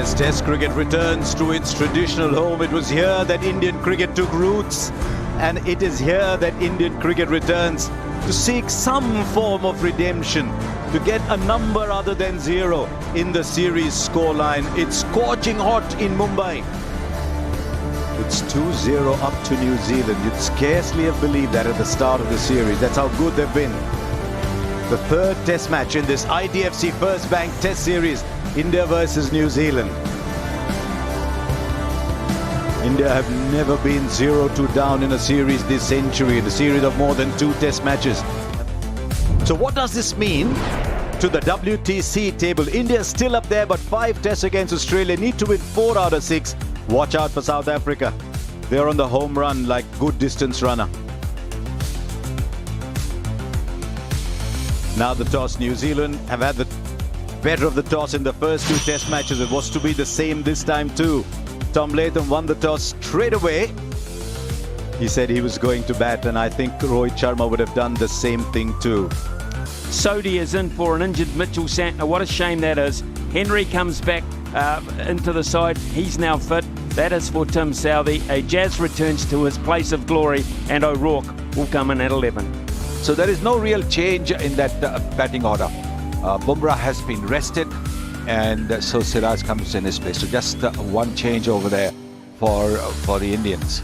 As Test cricket returns to its traditional home, it was here that Indian cricket took roots, and it is here that Indian cricket returns to seek some form of redemption, to get a number other than 0 in the series scoreline. It's scorching hot in Mumbai. It's 2-0 up to New Zealand. You'd scarcely have believed that at the start of the series. That's how good they've been. The third Test match in this IDFC First Bank Test Series, India versus New Zealand. India have never been 0-2 down in a series this century, in a series of more than 2 Test matches. So what does this mean to the WTC table? India is still up there, but 5 Tests against Australia, need to win 4 out of 6. Watch out for South Africa. They're on the home run like good distance runner. Now the toss. New Zealand have had the better of the toss in the first 2 Test matches. It was to be the same this time too. Tom Latham won the toss straight away. He said he was going to bat, and I think Rohit Sharma would have done the same thing too. Sodhi is in for an injured Mitchell Santner. What a shame that is. Henry comes back into the side. He's now fit. That is for Tim Southee. Jazz returns to his place of glory, and O'Rourke will come in at 11. So there is no real change in that batting order. Bumrah has been rested, and so Siraj comes in his place. So just one change over there for the Indians.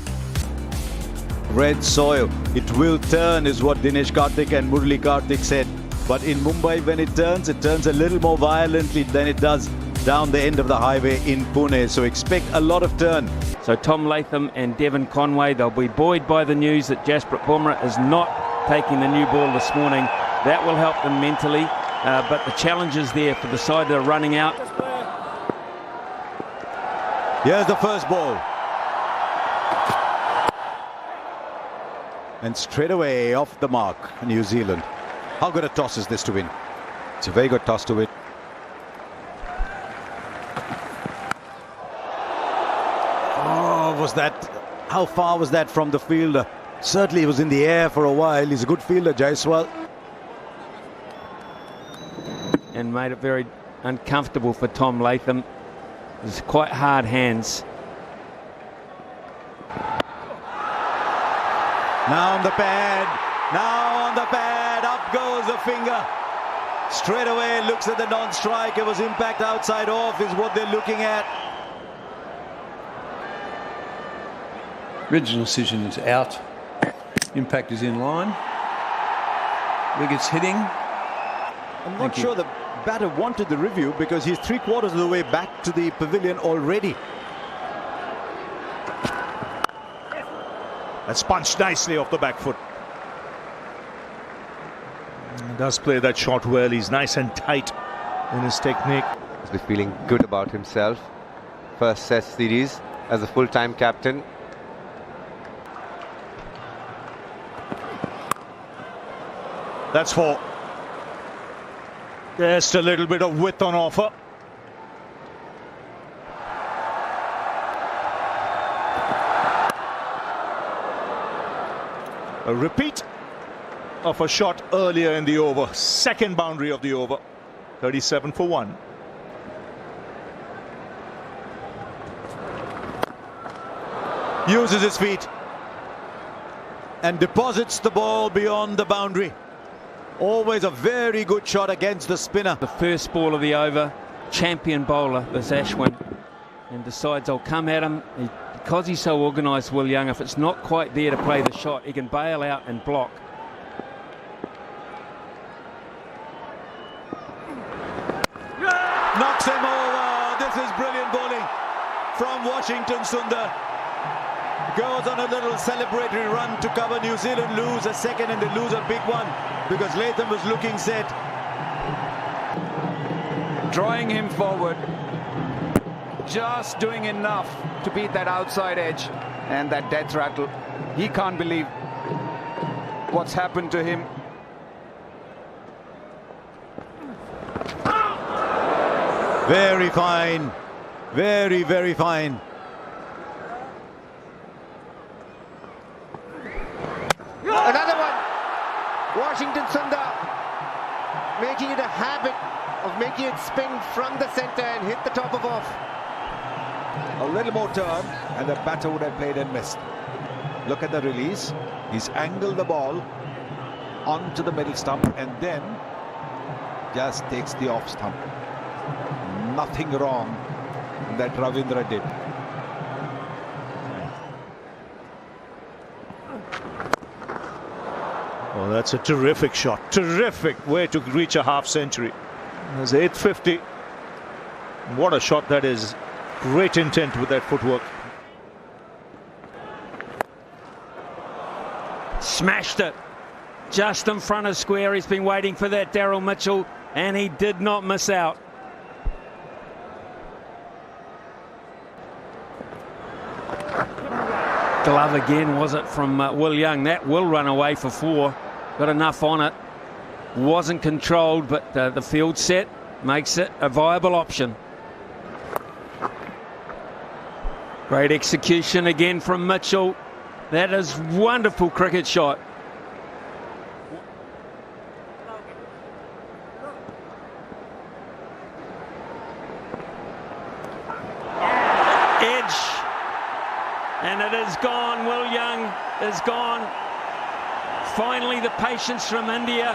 Red soil, it will turn, is what Dinesh Karthik and Murali Karthik said. But in Mumbai, when it turns a little more violently than it does down the end of the highway in Pune. So expect a lot of turn. So Tom Latham and Devon Conway, they'll be buoyed by the news that Jasprit Bumrah is not taking the new ball this morning. That will help them mentally, but the challenge is there for the side that are running out. Here's the first ball. And straight away off the mark, New Zealand. How good a toss is this to win? It's a very good toss to win. Oh, was that, how far was that from the fielder? Certainly he was in the air for a while. He's a good fielder, Jaiswal. And made it very uncomfortable for Tom Latham. It's quite hard hands. Now on the pad, now on the pad, up goes the finger. Straight away looks at the non-strike. It was impact outside off is what they're looking at. Original decision is out. Impact is in line. Wicket's hitting. I'm not sure the batter wanted the review because he's 3/4 of the way back to the pavilion already. That's punched nicely off the back foot. He does play that shot well. He's nice and tight in his technique. He's feeling good about himself. First Test series as a full-time captain. That's 4. Just a little bit of width on offer. A repeat of a shot earlier in the over. Second boundary of the over. 37 for 1. Uses his feet and deposits the ball beyond the boundary. Always a very good shot against the spinner. The first ball of the over, champion bowler, this Ashwin, and decides I'll come at him. Because he's so organised, Will Young, if it's not quite there to play the shot, he can bail out and block. Knocks him over. This is brilliant bowling from Washington Sundar. Goes on a little celebratory run to cover. New Zealand lose a second, and they lose a big one because Latham was looking set. Drawing him forward, just doing enough to beat that outside edge and that death rattle. He can't believe what's happened to him. Very fine. Very, very fine. Another one. Washington Sundar making it a habit of making it spin from the center and hit the top of off. A little more turn and the batter would have played and missed. Look at the release. He's angled the ball onto the middle stump and then just takes the off stump. Nothing wrong that Ravindra did. Oh, that's a terrific shot. Terrific way to reach a half century. There's 850. What a shot that is. Great intent with that footwork. Smashed it. Just in front of square. He's been waiting for that, Daryl Mitchell, and he did not miss out. Glove again, was it, from Will Young? That will run away for 4. Got enough on it. Wasn't controlled, but the field set makes it a viable option. Great execution again from Mitchell. That is wonderful cricket shot. Edge. And it is gone. Will Young is gone. Finally, the patience from India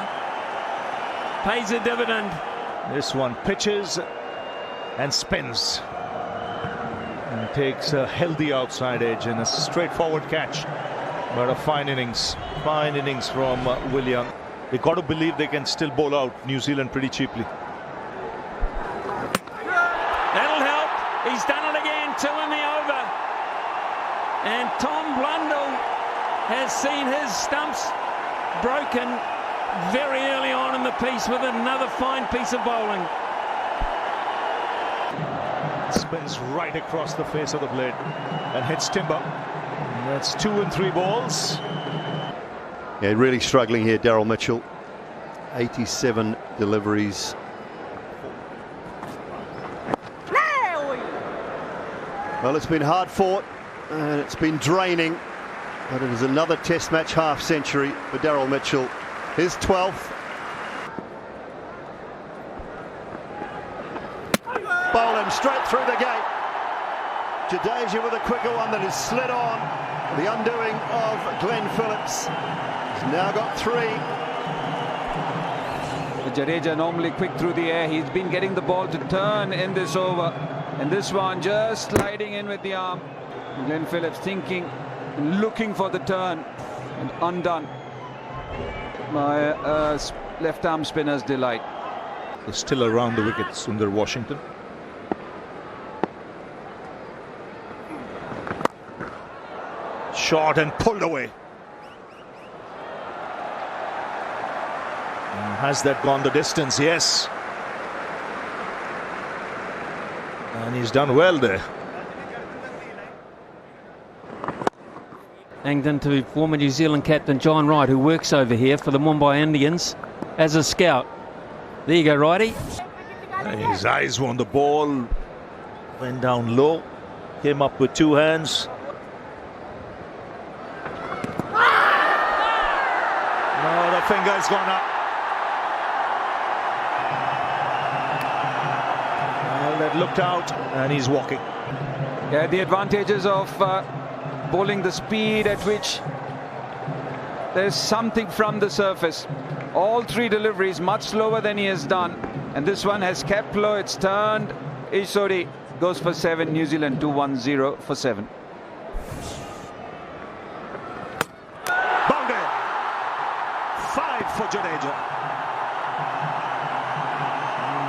pays a dividend. This one pitches and spins. And takes a healthy outside edge and a straightforward catch. But a fine innings from Will Young. They got to believe they can still bowl out New Zealand pretty cheaply. That'll help. He's done it again. 2 in the over. And Tom Blundell has seen his stumps broken very early on in the piece with another fine piece of bowling. Spins right across the face of the blade and hits timber. And that's 2 and 3 balls. Yeah, really struggling here, Daryl Mitchell. 87 deliveries. Well, it's been hard fought and it's been draining, but it is another Test match half century for Daryl Mitchell, his 12th. Bowl him straight through the gate. Jadeja with a quicker one that has slid on. The undoing of Glenn Phillips. He's now got 3. Jadeja normally quick through the air. He's been getting the ball to turn in this over. And this one just sliding in with the arm. Glenn Phillips thinking, looking for the turn, and undone by left arm spinner's delight. They're still around the wicket, Sundar Washington. Shot and pulled away. And has that gone the distance? Yes. And he's done well there. Hanged to former New Zealand captain John Wright, who works over here for the Mumbai Indians as a scout. There you go, Righty. His eyes were on the ball. Went down low. Came up with 2 hands. No, the finger's gone up. Well, that looked out, and he's walking. Yeah, the advantages of bowling the speed at which there's something from the surface. All 3 deliveries much slower than he has done, and this one has kept low. It's turned. Ishori goes for 7. New Zealand 2-1-0 for 7. Boundary. 5 for Jadeja.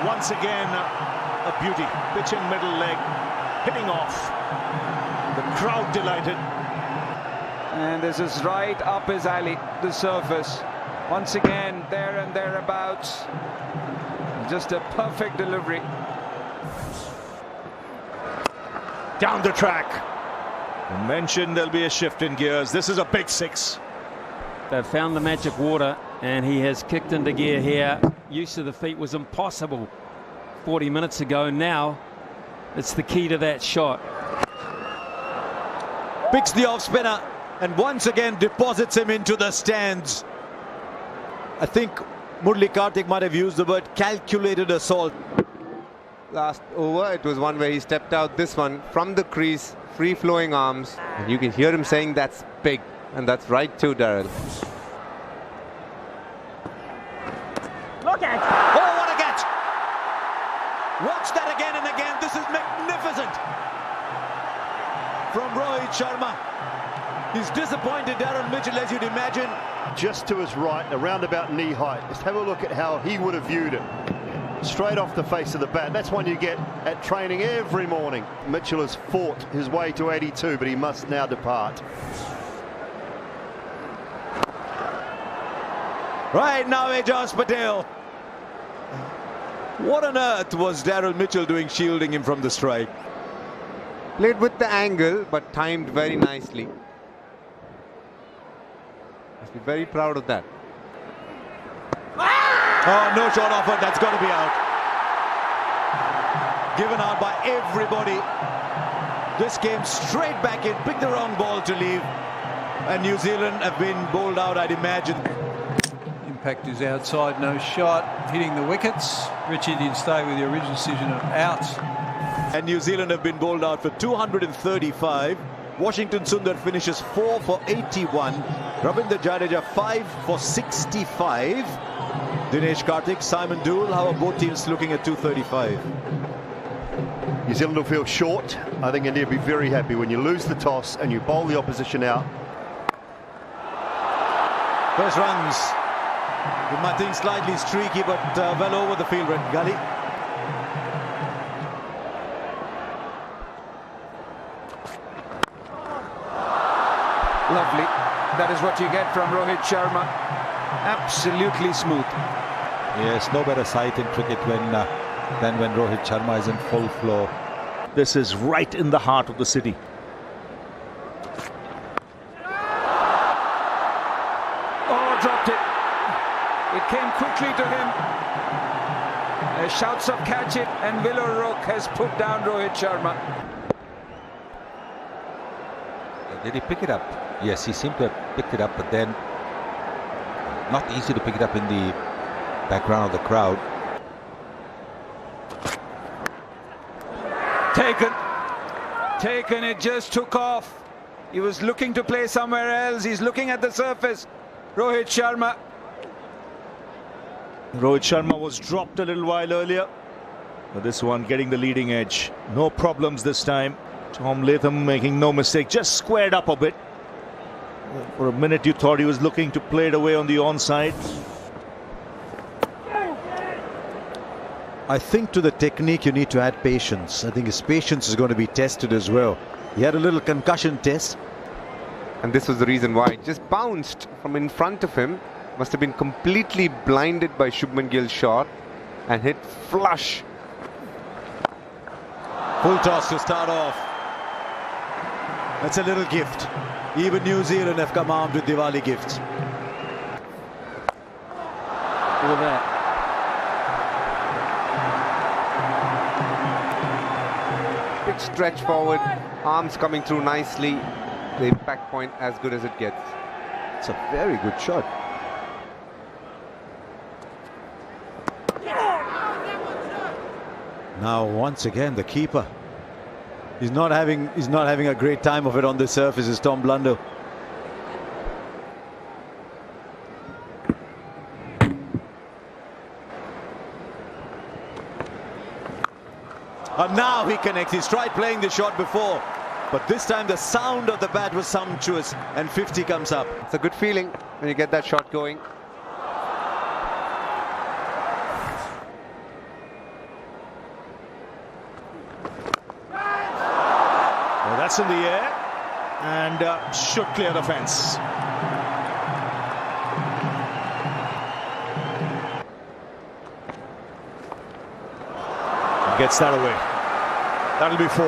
Once again, a beauty. Pitching middle leg, hitting off. The crowd delighted. And this is right up his alley, the surface. Once again, there and thereabouts. Just a perfect delivery. Down the track. I mentioned there'll be a shift in gears. This is a big 6. They've found the magic water, and he has kicked into gear here. Use of the feet was impossible 40 minutes ago. Now it's the key to that shot. Picks the off spinner and once again deposits him into the stands. I think Murali Karthik might have used the word calculated assault. last over. It was one where he stepped out. This one from the crease, free-flowing arms. And you can hear him saying that's big. And that's right too, Daryl. Look at! Oh, what a catch! Watch that again and again. This is magnificent from Rohit Sharma. He's disappointed Darren Mitchell, as you'd imagine. Just to his right, around about knee height. Just have a look at how he would have viewed it. Straight off the face of the bat. That's one you get at training every morning. Mitchell has fought his way to 82, but he must now depart. Right now, Ajaz Patel. What on earth was Daryl Mitchell doing shielding him from the strike? Played with the angle, but timed very nicely. Must be very proud of that. Oh, no shot offered. That's got to be out. Given out by everybody. This came straight back in. Picked the wrong ball to leave. And New Zealand have been bowled out, I'd imagine. Impact is outside, no shot, hitting the wickets. Richie didn't stay with the original decision of out. And New Zealand have been bowled out for 235. Washington Sundar finishes 4 for 81. Ravindra Jadeja 5 for 65. Dinesh Karthik, Simon Dewell, how are both teams looking at 235? New Zealand will feel short. I think India will be very happy when you lose the toss and you bowl the opposition out. First runs. I think slightly streaky, but well over the field, Red Gully. Lovely. That is what you get from Rohit Sharma. Absolutely smooth. Yes, no better sight in cricket than when Rohit Sharma is in full flow. This is right in the heart of the city. Oh, dropped it. It came quickly to him. Shouts of catch it, and Will O'Rourke has put down Rohit Sharma. Did he pick it up? Yes, he seemed to have picked it up, but then not easy to pick it up in the background of the crowd. Taken, it just took off. He was looking to play somewhere else. He's looking at the surface. Rohit Sharma. Rohit Sharma was dropped a little while earlier. But this one getting the leading edge. No problems this time. Tom Latham making no mistake. Just squared up a bit. For a minute you thought he was looking to play it away on the onside. I think to the technique you need to add patience. I think his patience is going to be tested as well. He had a little concussion test. And this was the reason why it just bounced from in front of him. Must have been completely blinded by Shubman Gill's shot and hit flush. Full toss to start off. That's a little gift. Even New Zealand have come armed with Diwali gifts. Look at that. Big stretch forward, arms coming through nicely. The impact point as good as it gets. It's a very good shot. Now once again the keeper. He's not having a great time of it on the surface, is Tom Blundell. And now he connects. He's tried playing the shot before, but this time the sound of the bat was sumptuous, and 50 comes up. It's a good feeling when you get that shot going. Well, that's in the air and should clear the fence. Gets that away. That'll be 4.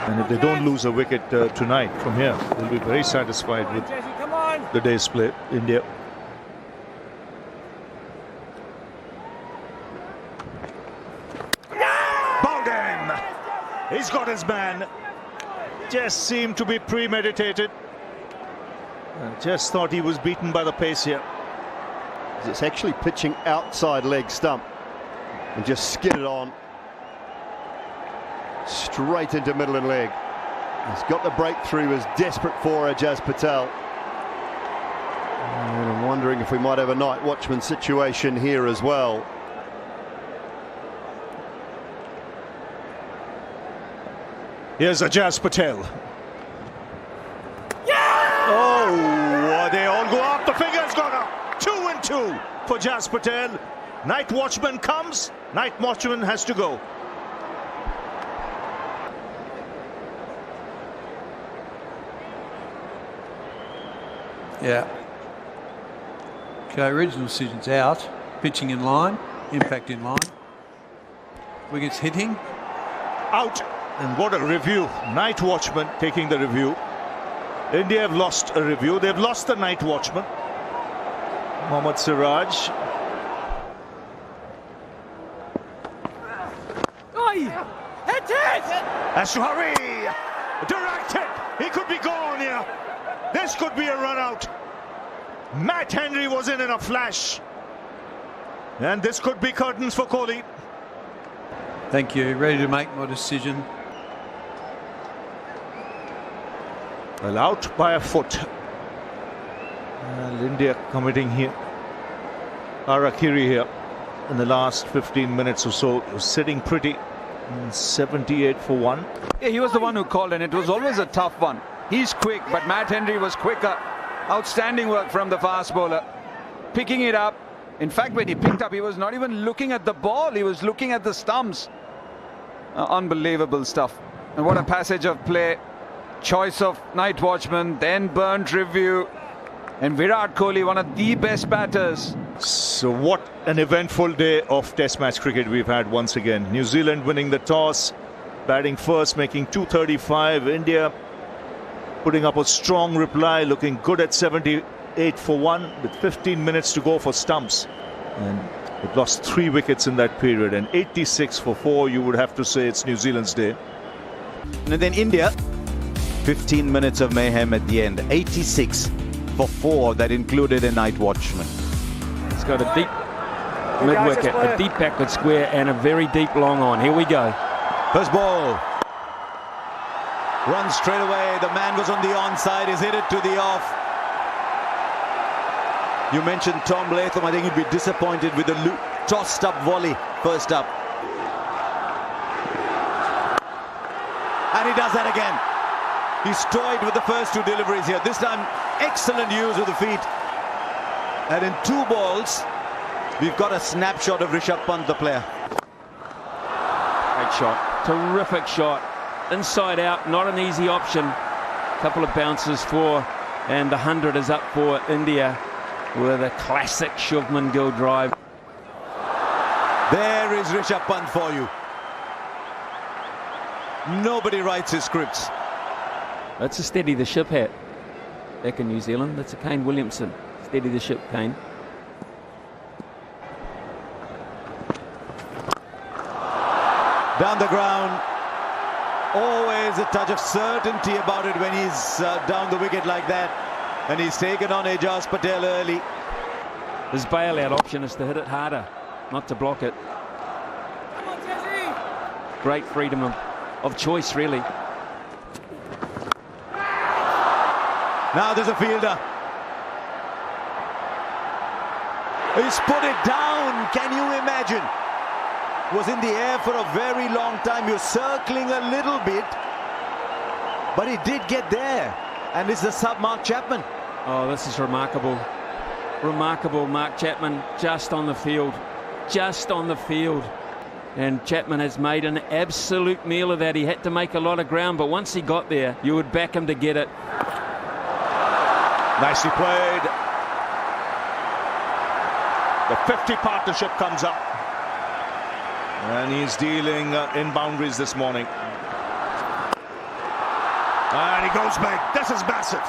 And if they don't lose a wicket tonight from here, they'll be very satisfied with the day's play. India. Bowden! He's got his man. Just seemed to be premeditated. And just thought he was beaten by the pace here. It's actually pitching outside leg stump. and just skidded on straight into middle and leg. He's got the breakthrough, was desperate for Ajaz Patel. And I'm wondering if we might have a night watchman situation here as well. Here's Ajaz Patel. Oh, they all go up. The finger's gone up. 2 and 2 for Ajaz Patel. Night watchman comes. Night watchman has to go. Yeah. Okay, original decision's out. Pitching in line, impact in line. Wickets hitting. Out. And what a review. Night watchman taking the review. India have lost a review. They've lost the night watchman. Mohammad Siraj. Hit it! Has to hurry. Direct hit. He could be gone here. This could be a run out. Matt Henry was in a flash. And this could be curtains for Kohli. Thank you. Ready to make my decision. Well, out by a foot. India committing here. Harakiri here in the last 15 minutes or so. Sitting pretty. 78 for 1. Yeah, he was the one who called, and it was always a tough one. He's quick, but Matt Henry was quicker. Outstanding work from the fast bowler. Picking it up. In fact, when he picked up, he was not even looking at the ball. He was looking at the stumps. Unbelievable stuff. And what a passage of play. Choice of night watchman, then burnt review. And Virat Kohli, one of the best batters. So what an eventful day of Test match cricket we've had once again. New Zealand winning the toss, batting first, making 235. India putting up a strong reply, looking good at 78 for 1 with 15 minutes to go for stumps. And it lost 3 wickets in that period, and 86 for 4. You would have to say it's New Zealand's day. And then India, 15 minutes of mayhem at the end. 86 for 4. That included a night watchman. He's got a deep mid-wicket, a deep backward square, and a very deep long on. Here we go. First ball. Runs straight away. The man was on the onside. He's hit it to the off. You mentioned Tom Latham. I think he'd be disappointed with the tossed up volley first up. And he does that again. He's toyed with the first 2 deliveries here. This time, excellent use of the feet. And in 2 balls, we've got a snapshot of Rishabh Pant, the player. Great shot. Terrific shot. Inside out, not an easy option. Couple of bounces for, and the 100 is up for India with a classic Shubman Gill drive. There is Rishabh Pant for you. Nobody writes his scripts. That's a steady the ship hat back in New Zealand. That's a Kane Williamson. Steady the ship, Kane. Down the ground. Always a touch of certainty about it when he's down the wicket like that. And he's taken on Ajaz Patel early. His bailout option is to hit it harder, not to block it. Great freedom of choice, really. Now there's a fielder. He's put it down. Can you imagine? Was in the air for a very long time. He was circling a little bit, but he did get there. And it's the sub Mark Chapman. Oh, this is remarkable. Remarkable. Mark Chapman just on the field. Just on the field. And Chapman has made an absolute meal of that. He had to make a lot of ground, but once he got there, you would back him to get it. Nicely played. The 50 partnership comes up. And he's dealing in boundaries this morning. And he goes back. This is massive.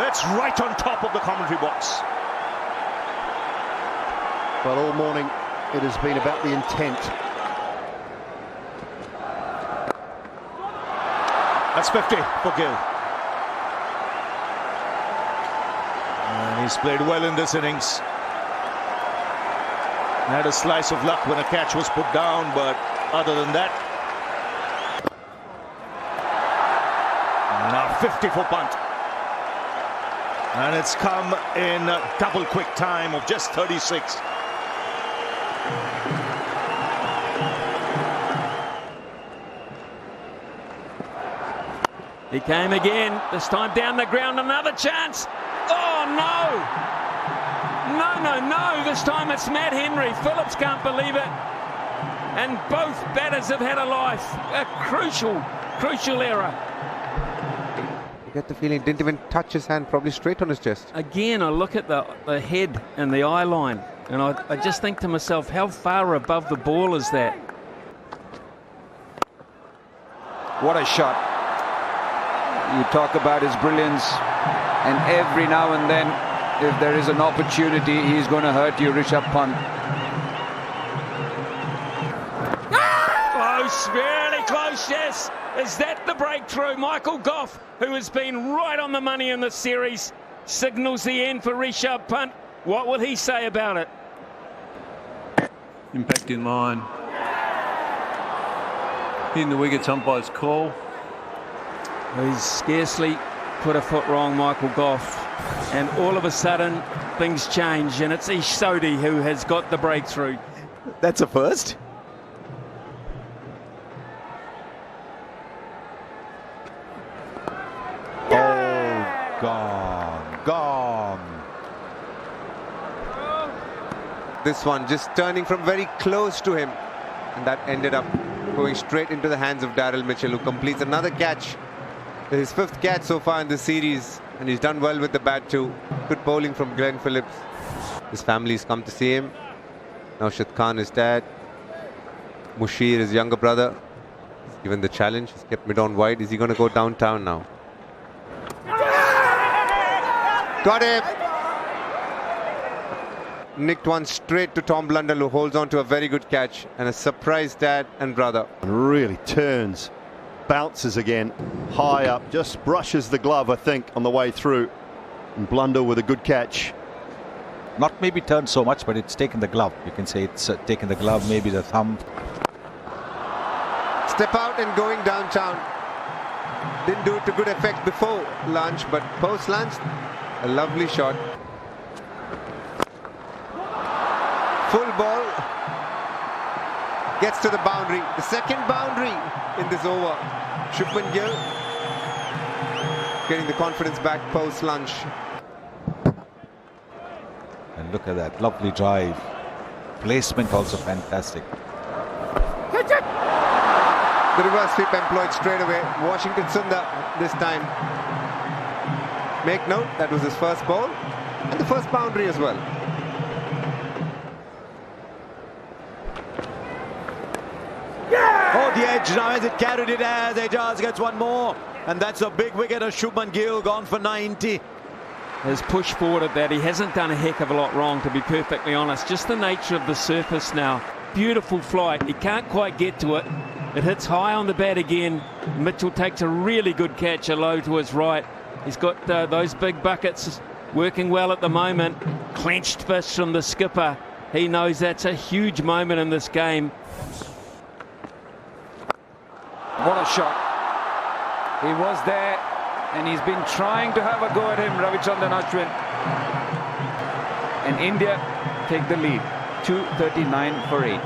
It's right on top of the commentary box. Well, all morning it has been about the intent. That's 50 for Gill. And he's played well in this innings. Had a slice of luck when a catch was put down, but other than that, now 50 for punt. And it's come in double quick time of just 36. He came again, this time down the ground, another chance. Oh, no! No, this time it's Matt Henry. Phillips can't believe it. And both batters have had a life. A crucial error. You get the feeling he didn't even touch his hand, probably straight on his chest. Again, I look at the head and the eye line, and I just think to myself, how far above the ball is that? What a shot. You talk about his brilliance, and every now and then, if there is an opportunity, he's going to hurt you, Rishabh Pant. Close, really close, yes. Is that the breakthrough? Michael Goff, who has been right on the money in this series, signals the end for Rishabh Pant. What will he say about it? Impact in line. Hitting the wickets, umpire's call. He's scarcely put a foot wrong, Michael Goff. And all of a sudden, things change, and it's Ish Sodhi who has got the breakthrough. That's a first. Oh, gone. This one just turning from very close to him, and that ended up going straight into the hands of Daryl Mitchell, who completes another catch. His 5th catch so far in the series, and he's done well with the bat too. Good bowling from Glenn Phillips. His family's come to see him. Naushad Khan, his dad. Mushir, his younger brother. He's given the challenge. He's kept mid-on wide. Is he going to go downtown now? Got him! Nicked one straight to Tom Blundell, who holds on to a very good catch, and a surprised dad and brother. And really turns, bounces again, high up, just brushes the glove, I think, on the way through. And Blundell with a good catch. Not maybe turned so much, but it's taken the glove. You can say it's taken the glove, maybe the thumb. Step out and going downtown. Didn't do it to good effect before lunch, but post lunch, a lovely shot. Full ball. Gets to the boundary. The second boundary in this over. Shubman Gill getting the confidence back post lunch. And look at that, lovely drive. Placement also fantastic. The reverse sweep employed straight away. Washington Sundar this time. Make note, that was his first ball and the first boundary as well. Oh, the edge now as it carried it as Ejaz gets one more. And that's a big wicket of Shubman Gill, gone for 90. His push forward at that, he hasn't done a heck of a lot wrong, to be perfectly honest. Just the nature of the surface now. Beautiful flight. He can't quite get to it. It hits high on the bat again. Mitchell takes a really good catch, a low to his right. He's got those big buckets working well at the moment. Clenched fist from the skipper. He knows that's a huge moment in this game. What a shot. He was there, and he's been trying to have a go at him, Ravichandran Ashwin. And India take the lead, 239 for 8.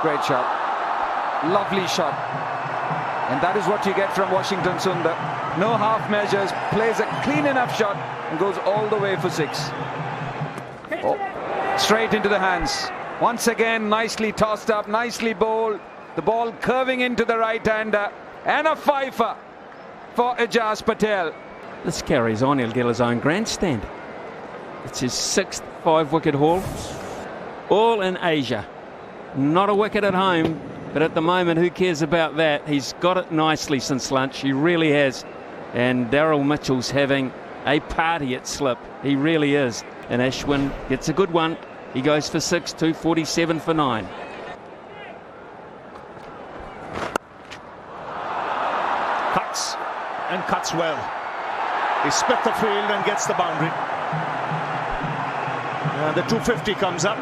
Great shot. Lovely shot. And that is what you get from Washington Sundar. No half measures, plays a clean enough shot and goes all the way for 6. Oh, straight into the hands. Once again, nicely tossed up, nicely bowled. The ball curving into the right-hander. And a fifer for Ejaz Patel. This carries on, he'll get his own grandstand. It's his 6th 5-wicket haul. All in Asia. Not a wicket at home, but at the moment, who cares about that? He's got it nicely since lunch, he really has. And Daryl Mitchell's having a party at slip. He really is. And Ashwin gets a good one. He goes for 6, 247 for 9. Cuts, and cuts well. He split the field and gets the boundary. And the 250 comes up.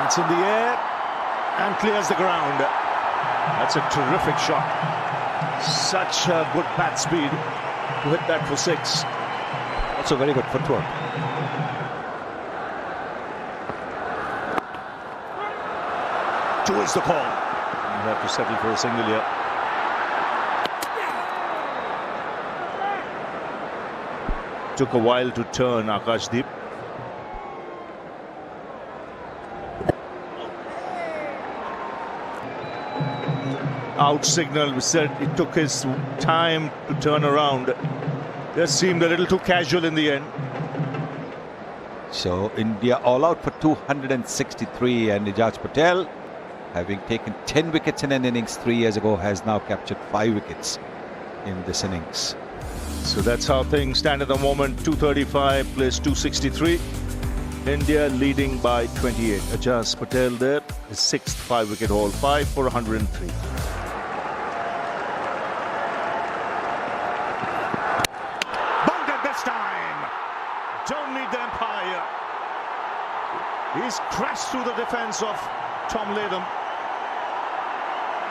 That's in the air and clears the ground. That's a terrific shot. Such a good bat speed to hit that for 6. Also very good footwork. Two is the call. You have to settle for a single here. Took a while to turn, Akashdeep. Out signal, we said it took his time to turn around. Just seemed a little too casual in the end. So India all out for 263, and Ijaz Patel, having taken 10 wickets in an innings 3 years ago, has now captured 5 wickets in this innings. So that's how things stand at the moment. 235 plays 263. India leading by 28. Ijaz Patel there, his 6th 5-wicket haul, 5 for 103. Bunkered this time. Don't need the umpire. He's crashed through the defence of Tom Latham.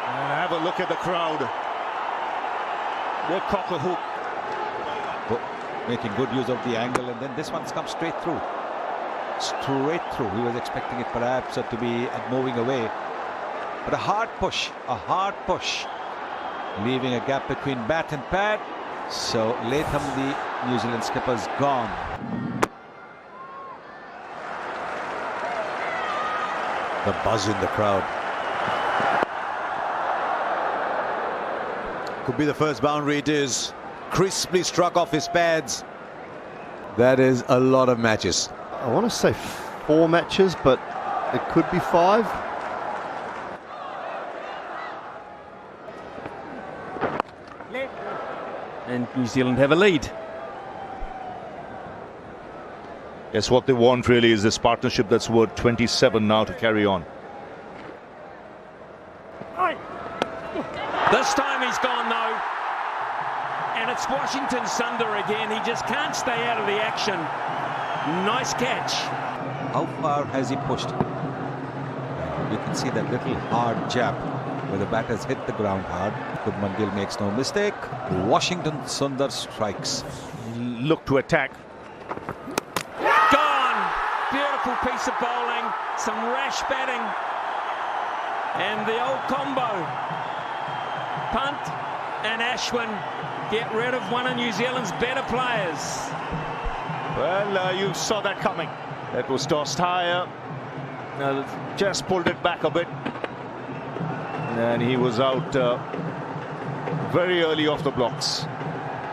And have a look at the crowd. They're cock-a-hoop. Making good use of the angle, and then this one's come straight through. Straight through. He was expecting it perhaps to be moving away. But a hard push, leaving a gap between bat and pad. So Latham, the New Zealand skipper's gone. The buzz in the crowd. Could be the first boundary. It is. Crisply struck off his pads. That is a lot of matches. I want to say 4 matches, but it could be 5. And New Zealand have a lead. Yes, what they want really is this partnership that's worth 27 now to carry on. This time he's gone though. And it's Washington Sundar again. He just can't stay out of the action. Nice catch. How far has he pushed? You can see that little hard jab where the batters hit the ground hard. Shubman Gill makes no mistake. Washington Sundar strikes. Look to attack. Gone. Beautiful piece of bowling. Some rash batting. And the old combo. Punt and Ashwin get rid of one of New Zealand's better players. Well, you saw that coming. That was tossed higher. Just pulled it back a bit. And he was out very early off the blocks.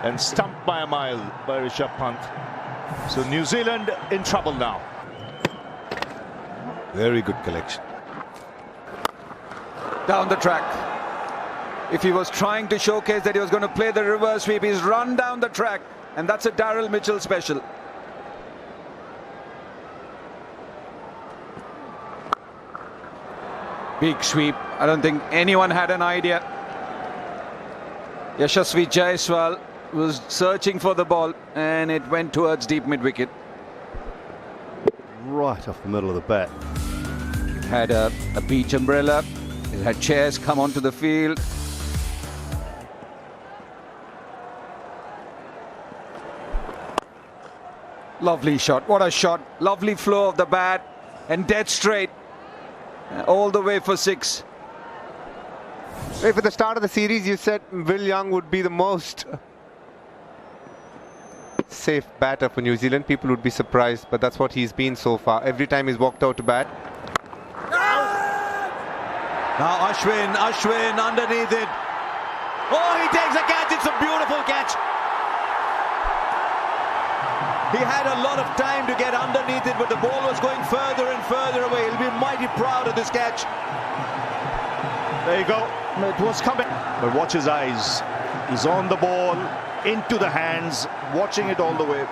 And stumped by a mile by Rishabh Pant. So New Zealand in trouble now. Very good collection. Down the track. If he was trying to showcase that he was going to play the reverse sweep, he's run down the track. And that's a Daryl Mitchell special. Big sweep. I don't think anyone had an idea. Yashasvi Jaiswal was searching for the ball and it went towards deep mid-wicket. Right off the middle of the bat. Had a beach umbrella. It had chairs come onto the field. Lovely shot. What a shot. Lovely flow of the bat and dead straight. All the way for 6. If at the start of the series you said Will Young would be the most safe batter for New Zealand, people would be surprised, but that's what he's been so far. Every time he's walked out to bat. Now Ashwin underneath it. Oh, he takes a catch. It's a beautiful catch. He had a lot of time to get underneath it, but the ball was going further and further away. He'll be mighty proud of this catch. There you go. It was coming. But watch his eyes. He's on the ball, into the hands, watching it all the way.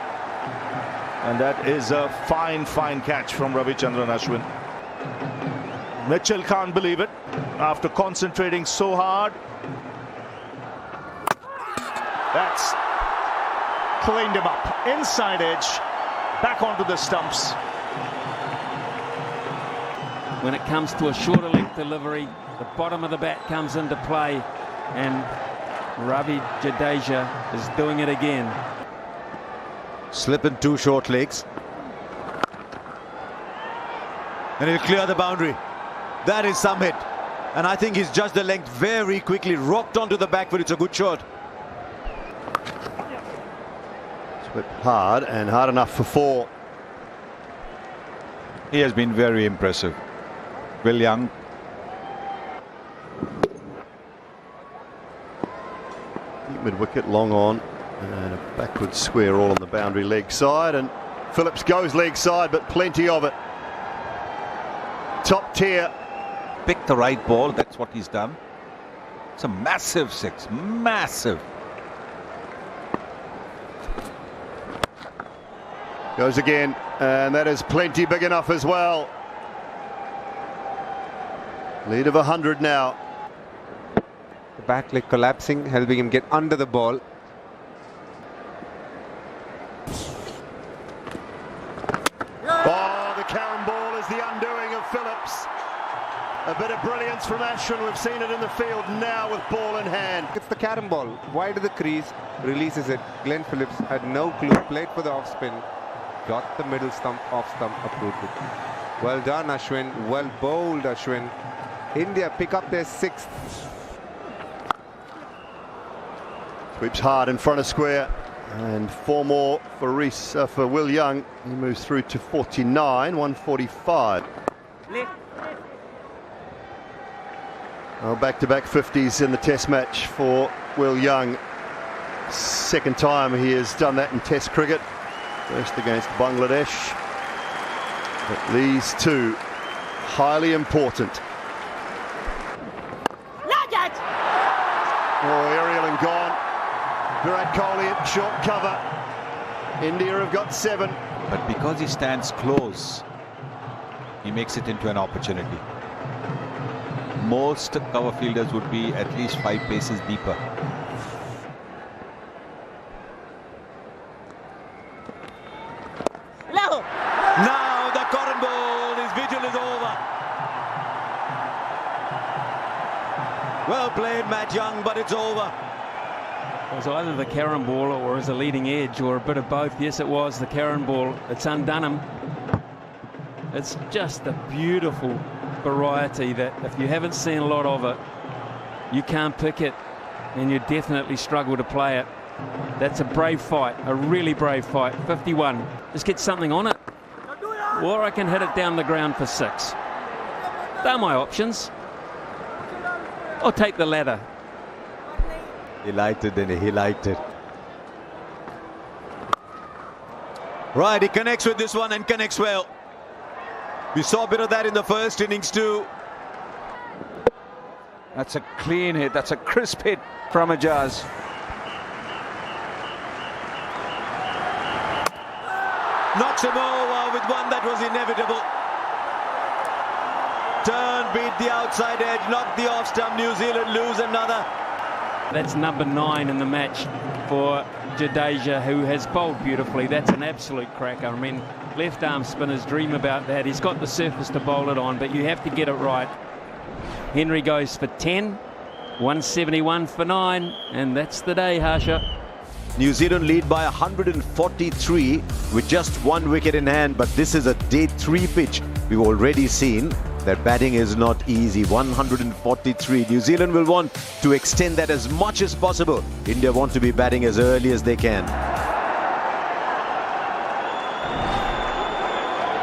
And that is a fine, fine catch from Ravichandran Ashwin. Mitchell can't believe it. After concentrating so hard. That's cleaned him up. Inside edge. Back onto the stumps. when it comes to a shorter length delivery, the bottom of the bat comes into play, and Ravi Jadeja is doing it again. Slipping 2 short legs. And he'll clear the boundary. That is some hit. And I think he's judged the length very quickly, rocked onto the back foot. It's a good shot. Swept hard and hard enough for 4. He has been very impressive. Will Young. Mid-wicket, long on, and a backward square all on the boundary leg side, and Phillips goes leg side, but plenty of it. Top tier. Pick the right ball, that's what he's done. It's a massive 6, massive. Goes again, and that is plenty big enough as well. Lead of 100 now. The back leg collapsing, helping him get under the ball. Oh, the carom ball is the undoing of Phillips. A bit of brilliance from Ashwin. We've seen it in the field now with ball in hand. It's the carom ball, wide of the crease, releases it. Glenn Phillips had no clue, played for the off spin, got the middle stump, off stump, approved it. Well done, Ashwin. Well bowled, Ashwin. India pick up their 6th. Sweeps hard in front of square, and 4 more for Will Young. He moves through to 49, 145. Oh, back-to-back 50s in the Test match for Will Young. Second time he has done that in Test cricket. First against Bangladesh. But these 2 highly important. Oh, aerial and gone. Virat Kohli at short cover. India have got 7. But because he stands close, he makes it into an opportunity. Most cover fielders would be at least 5 paces deeper. Now the current ball, his vigil is over. Well played, Matt Young, but it's over. It was either the carom ball or as a leading edge or a bit of both. Yes, it was the carom ball. It's undone him. It's just a beautiful variety that if you haven't seen a lot of it, you can't pick it, and you definitely struggle to play it. That's a brave fight, a really brave fight. 51. Just get something on it. Or I can hit it down the ground for 6. They're my options. I'll take the ladder. He liked it, didn't he? He liked it. Right, he connects with this one and connects well. We saw a bit of that in the first innings too. That's a clean hit. That's a crisp hit from Ajaz. Knocks him over with one that was inevitable. Turn, beat the outside edge, knock the off stump. New Zealand lose another. That's number 9 in the match for Jadeja, who has bowled beautifully. That's an absolute cracker. I mean, left arm spinners dream about that. He's got the surface to bowl it on, but you have to get it right. Henry goes for 10, 171 for 9, and that's the day, Harsha. New Zealand lead by 143 with just 1 wicket in hand, but this is a day 3 pitch. We've already seen that batting is not easy. 143. New Zealand will want to extend that as much as possible. India want to be batting as early as they can.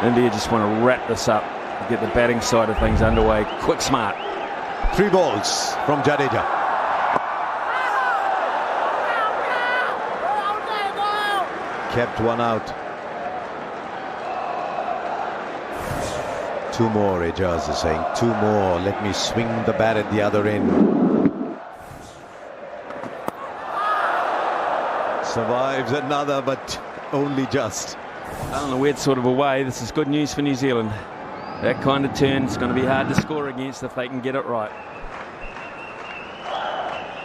India just want to wrap this up, get the batting side of things underway. Quick, smart. 3 balls from Jadeja. Kept one out. 2 more, Ajaz is saying. 2 more. Let me swing the bat at the other end. Survives another, but only just. In a weird sort of a way, this is good news for New Zealand. That kind of turn is going to be hard to score against if they can get it right.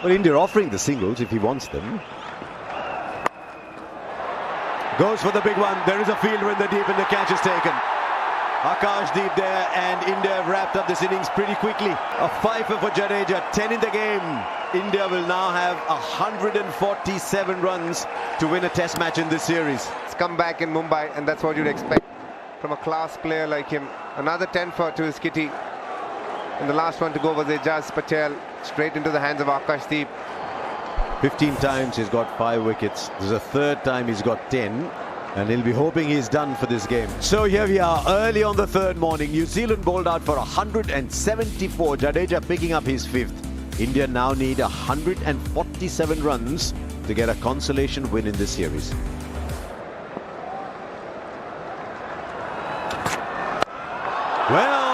Well, India offering the singles if he wants them. Goes for the big one. There is a fielder in the deep and the catch is taken. Akashdeep there, and India have wrapped up this innings pretty quickly. A fifer for Jadeja, 10 in the game. India will now have 147 runs to win a test match in this series. It's come back in Mumbai, and that's what you'd expect from a class player like him. Another 10 to his kitty. And the last one to go was Ajaz Patel, straight into the hands of Akashdeep. 15 times he's got 5 wickets. This is the third time he's got 10. And he'll be hoping he's done for this game. So here we are, early on the third morning. New Zealand bowled out for 174. Jadeja picking up his 5th. India now need 147 runs to get a consolation win in this series. Well.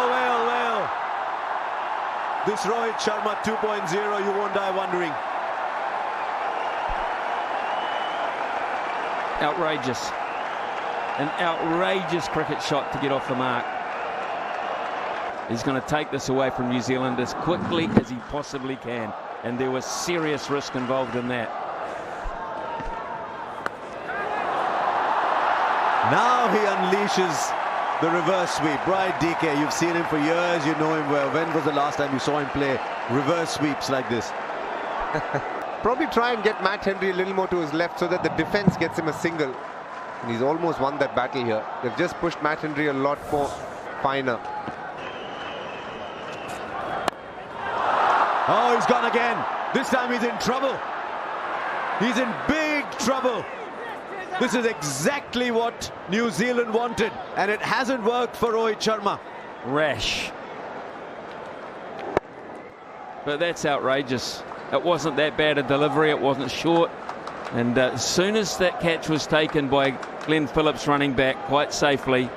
This Rohit Sharma 2.0, you won't die wondering. Outrageous. An outrageous cricket shot to get off the mark. He's going to take this away from New Zealand as quickly as he possibly can. And there was serious risk involved in that. Now he unleashes the reverse sweep. Bright DK, you've seen him for years, you know him well. When was the last time you saw him play reverse sweeps like this? Probably try and get Matt Henry a little more to his left so that the defense gets him a single. And he's almost won that battle here. They've just pushed Matt Henry a lot more finer. Oh, he's gone again. This time he's in trouble. He's in big trouble. This is exactly what New Zealand wanted, and it hasn't worked for Rohit Sharma. Rash. But that's outrageous. It wasn't that bad a delivery. It wasn't short. And as soon as that catch was taken by Glenn Phillips running back quite safely,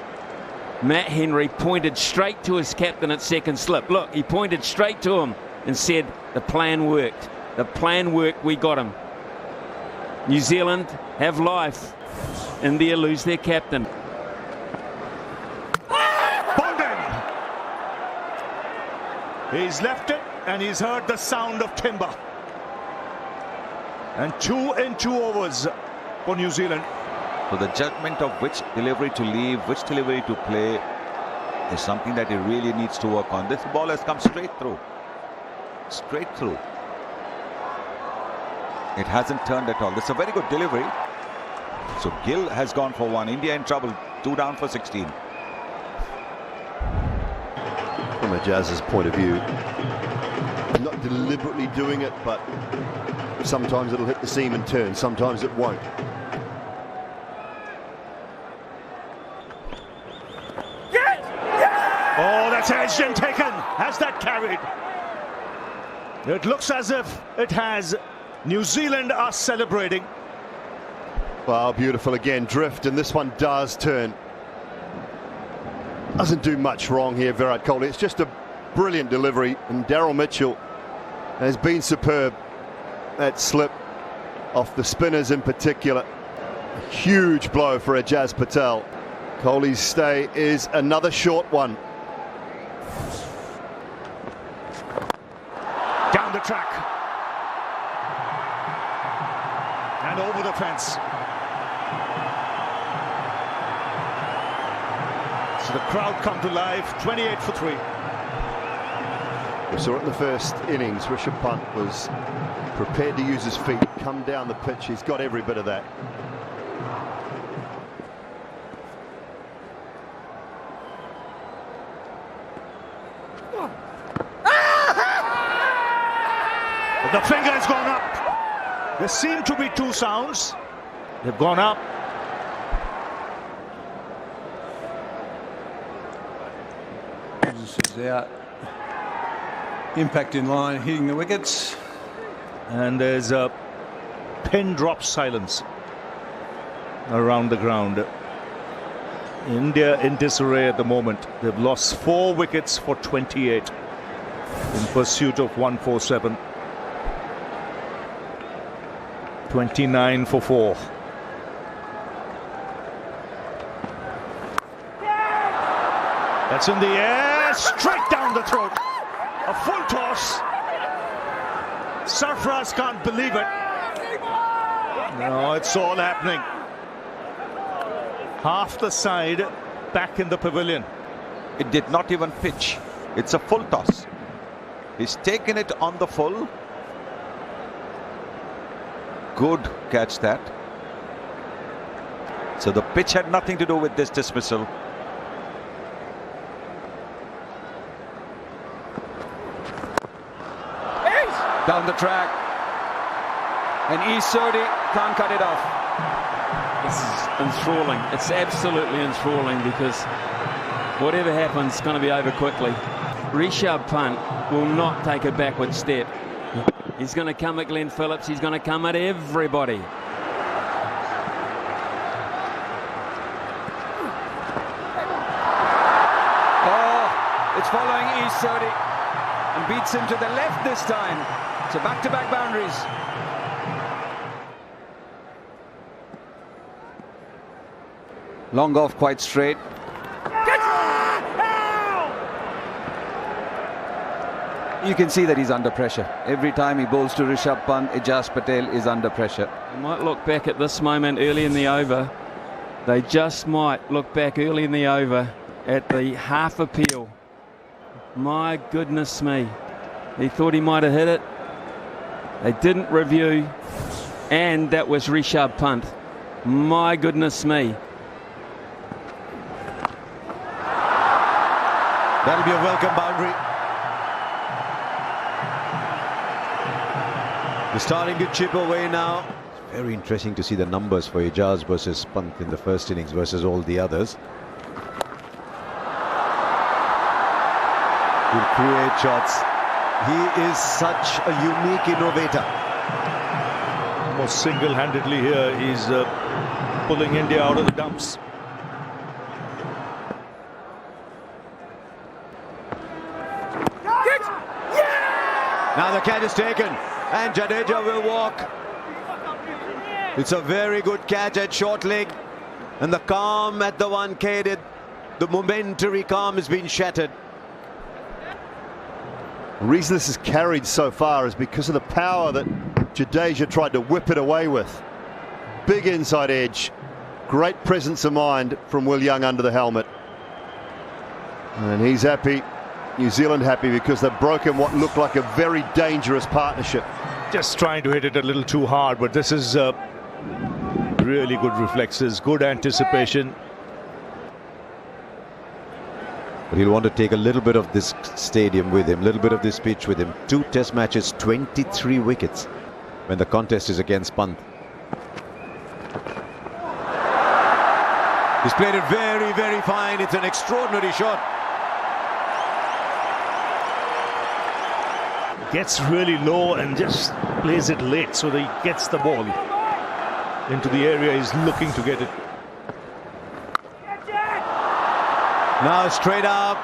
Matt Henry pointed straight to his captain at second slip. Look, he pointed straight to him and said, the plan worked. The plan worked, we got him. New Zealand have life. India lose their captain. Bonding! He's left it and he's heard the sound of timber. And 2 in 2 overs for New Zealand. So the judgment of which delivery to leave, which delivery to play is something that he really needs to work on. This ball has come straight through. Straight through. It hasn't turned at all. This is a very good delivery. So Gill has gone for 1. India in trouble. 2 down for 16. From Ajaz's point of view, not deliberately doing it, but sometimes it'll hit the seam and turn, sometimes it won't. Oh, that's edged and taken. Has that carried? It looks as if it has. New Zealand are celebrating. Wow, beautiful again. Drift, and this one does turn. Doesn't do much wrong here, Virat Kohli. It's just a brilliant delivery, and Daryl Mitchell has been superb. That slip off the spinners in particular. A huge blow for Ajaz Patel. Kohli's stay is another short one. Down the track. And over the fence. So the crowd come to life. 28 for 3. We saw it in the first innings. Rishabh Pant was prepared to use his feet, come down the pitch. He's got every bit of that. The finger has gone up. There seem to be 2 sounds. They've gone up. This is out. Impact in line, hitting the wickets. And there's a pin drop silence around the ground. India in disarray at the moment. They've lost 4 wickets for 28 in pursuit of 147. 29 for 4. That's in the air, straight down the throat. A full toss. Sarfraz can't believe it. No, it's all happening. Half the side back in the pavilion. It did not even pitch. It's a full toss. He's taken it on the full. Good catch that. So the pitch had nothing to do with this dismissal. Down the track. And Isodi can't cut it off. This is enthralling. It's absolutely enthralling because whatever happens, it's going to be over quickly. Rishabh Pant will not take a backward step. He's going to come at Glenn Phillips. He's going to come at everybody. Oh, it's following Isodi and beats him to the left this time. So back-to-back boundaries. Long off, quite straight. You can see that he's under pressure. Every time he bowls to Rishabh Pant, Ijaz Patel is under pressure. They might look back at this moment early in the over. They just might look back early in the over at the half appeal. My goodness me. He thought he might have hit it. They didn't review. And that was Rishabh Pant. My goodness me. That'll be a welcome boundary. They're starting to chip away now. It's very interesting to see the numbers for Ijaz versus Pant in the first innings versus all the others. He'll create shots. He is such a unique innovator. Almost single-handedly here, he's pulling India out of the dumps. Now the catch is taken and Jadeja will walk. It's a very good catch at short leg, and the calm at the Wankhede, the momentary calm has been shattered. The reason this is carried so far is because of the power that Jadeja tried to whip it away with. Big inside edge, great presence of mind from Will Young under the helmet. And he's happy, New Zealand happy, because they've broken what looked like a very dangerous partnership. Just trying to hit it a little too hard, but this is really good reflexes, good anticipation. But he'll want to take a little bit of this stadium with him, a little bit of this pitch with him. 2 test matches, 23 wickets when the contest is against Pant. He's played it very, very fine. It's an extraordinary shot. Gets really low and just plays it late so that he gets the ball into the area he's looking to get it. Now straight up,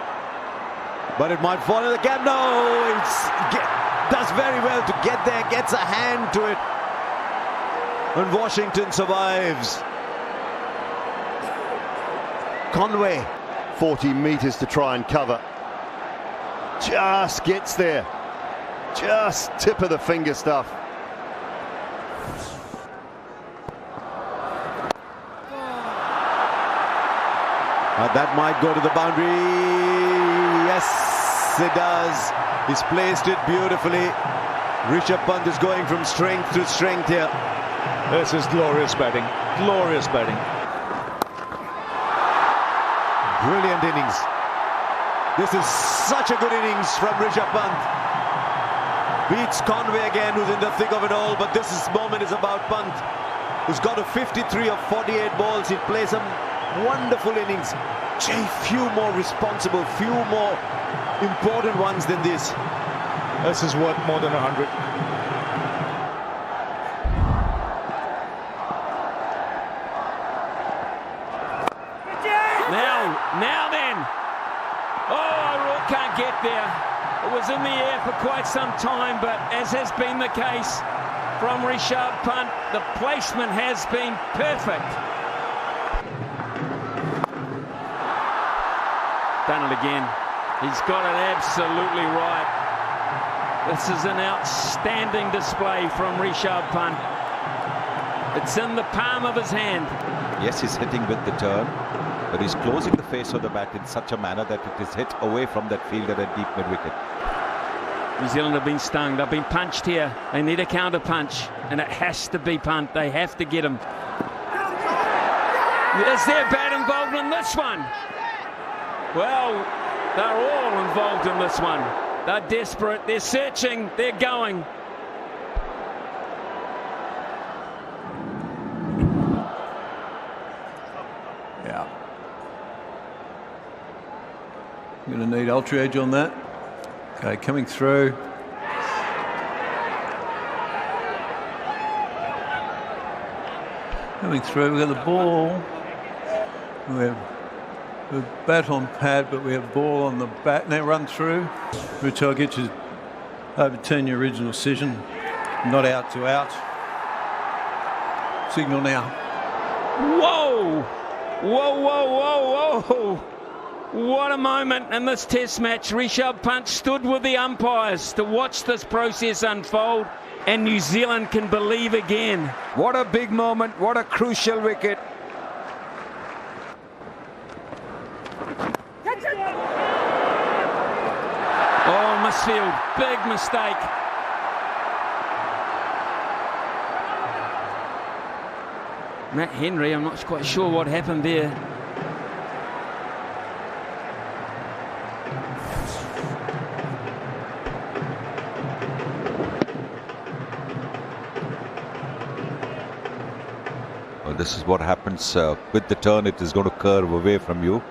but it might fall in the gap. No, does very well to get there, gets a hand to it, and Washington survives. Conway, 40 metres to try and cover. Just gets there. Just tip of the finger stuff. That might go to the boundary. Yes, it does. He's placed it beautifully. Rishabh Pant is going from strength to strength here. This is glorious batting. Glorious batting. Brilliant innings. This is such a good innings from Rishabh Pant. Beats Conway again, who's in the thick of it all, but this moment is about Pant, who's got a 53 of 48 balls. He plays some wonderful innings. Few more responsible, few more important ones than this. This is worth more than 100. Now then. Oh, Rourke can't get there. It was in the air for quite some time, but as has been the case from Rishabh Pant, the placement has been perfect. Done it again. He's got it absolutely right. This is an outstanding display from Rishabh Pant. It's in the palm of his hand. Yes, he's hitting with the turn, but he's closing the face of the bat in such a manner that it is hit away from that fielder at deep mid-wicket. New Zealand have been stung. They've been punched here. They need a counter punch, and it has to be punt. They have to get him. Is there bat involved in this one? Well, they're all involved in this one. They're desperate. They're searching. They're going. Yeah. Going to need ultra edge on that. Okay, coming through. Coming through, we've got the ball. We have bat on pad, but we have ball on the bat. Now run through. Which I'll get you overturn your original decision. Not out to out. Signal now. Whoa! Whoa, whoa, whoa, whoa! What a moment in this test match. Rishabh Pant stood with the umpires to watch this process unfold, and New Zealand can believe again. What a big moment. What a crucial wicket. Oh, misfield. Big mistake. Matt Henry, I'm not quite sure what happened there. Well, this is what happens with the turn. It is going to curve away from you.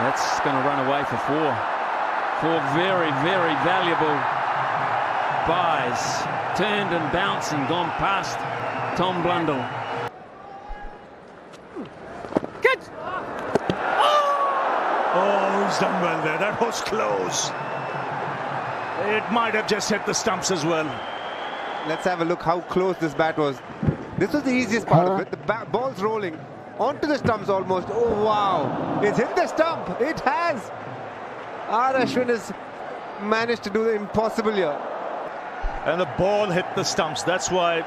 That's going to run away for four. Four very, very valuable buys. Turned and bounced and gone past Tom Blundell. Good. Oh, he's done well there. That was close. It might have just hit the stumps as well. Let's have a look how close this bat was. This was the easiest part of it. The ball's rolling onto the stumps almost. Oh, wow. It's hit the stump. It has. R. Ashwin has managed to do the impossible here. And the ball hit the stumps. That's why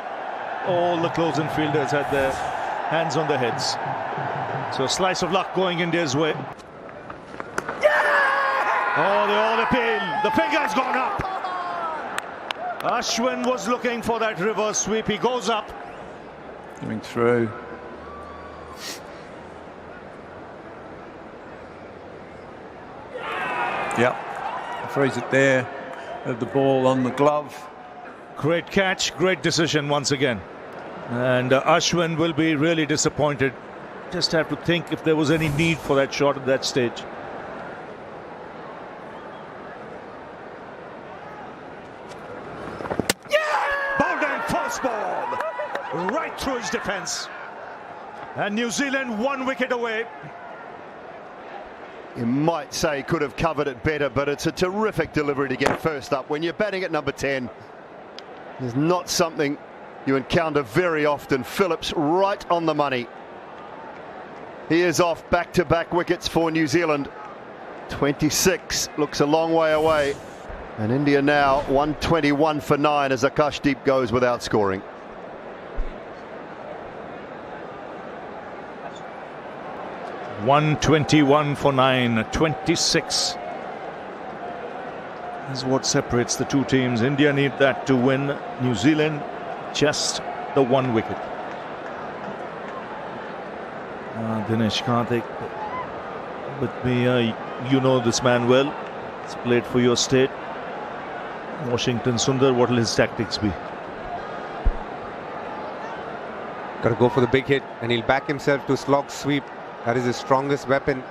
all the close-in fielders had their hands on their heads. So a slice of luck going India's way. Oh, they all appeal. The finger's gone up. Ashwin was looking for that reverse sweep. He goes up. Coming through. Yep. Freeze it there. Have the ball on the glove. Great catch, great decision once again. And Ashwin will be really disappointed. Just have to think if there was any need for that shot at that stage. Bowled in first ball. Right through his defence. And New Zealand 1 wicket away. You might say could have covered it better, but it's a terrific delivery to get first up. When you're batting at number 10, it's not something you encounter very often. Phillips right on the money. He is off back-to-back wickets for New Zealand. 26 looks a long way away. And India now 121 for 9 as Akashdeep goes without scoring. $121 for 9, 26 is what separates the two teams. India need that to win. New Zealand just the 1 wicket. Dinesh Karthik with me. You know this man well. He's played for your state. Washington Sundar, what will his tactics be? Got to go for the big hit, and he'll back himself to slog sweep. That is his strongest weapon.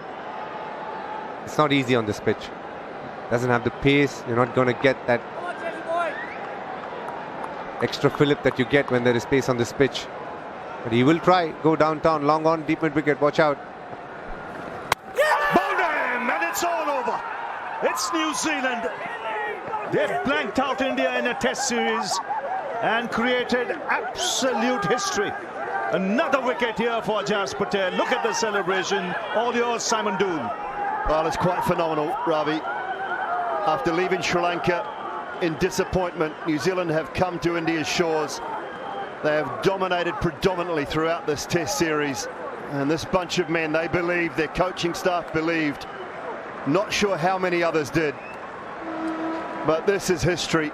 It's not easy on this pitch. Doesn't have the pace. You're not going to get that extra fillip that you get when there is pace on this pitch. But he will try. Go downtown, long on, deep mid wicket. Watch out. Bowled him, and it's all over. It's New Zealand. They've blanked out India in a test series and created absolute history. Another wicket here for Ajaz Patel. Look at the celebration. All yours, Simon Dool. Well, it's quite phenomenal, Ravi. After leaving Sri Lanka, in disappointment, New Zealand have come to India's shores. They have dominated predominantly throughout this Test series. And this bunch of men, they believed, their coaching staff believed. Not sure how many others did. But this is history.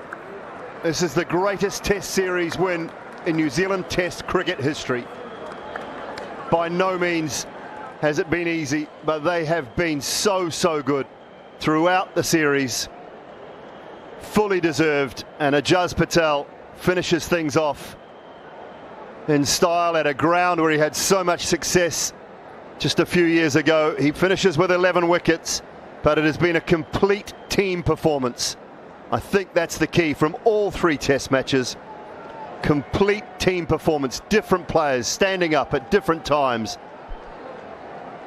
This is the greatest Test series win in New Zealand Test cricket history. By no means has it been easy, but they have been so good throughout the series. Fully deserved, and Ajaz Patel finishes things off in style at a ground where he had so much success just a few years ago. He finishes with 11 wickets, but it has been a complete team performance. I think that's the key from all 3 Test matches. Complete team performance, different players standing up at different times.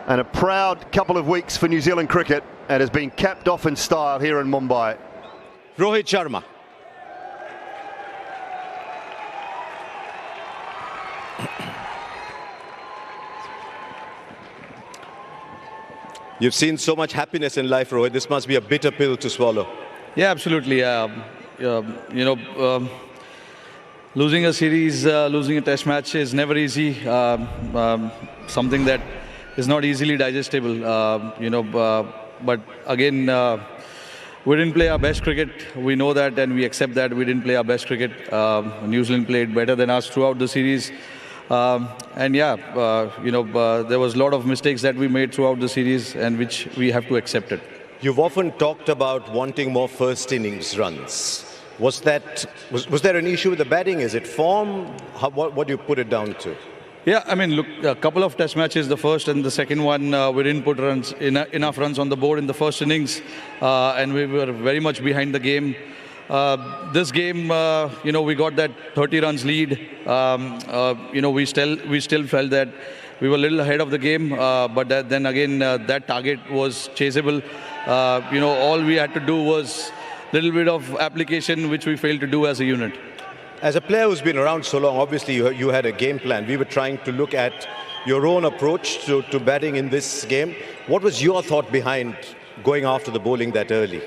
And a proud couple of weeks for New Zealand cricket, and has been capped off in style here in Mumbai. Rohit Sharma. You've seen so much happiness in life, Rohit. This must be a bitter pill to swallow. Yeah, absolutely. Losing a series, losing a Test match is never easy. Something that is not easily digestible. But again, we didn't play our best cricket. We know that, and we accept that we didn't play our best cricket. New Zealand played better than us throughout the series. There was a lot of mistakes that we made throughout the series, and which we have to accept it. You've often talked about wanting more first innings runs. Was there an issue with the batting? Is it form? What do you put it down to? Yeah, I mean, look, a couple of Test matches, the first and the second one, we didn't put enough runs on the board in the first innings, and we were very much behind the game. This game, we got that 30 runs lead. We still felt that we were a little ahead of the game, but then again, that target was chaseable. All we had to do was a little bit of application, which we failed to do as a unit. As a player who's been around so long, obviously you had a game plan. We were trying to look at your own approach to batting in this game. What was your thought behind going after the bowling that early?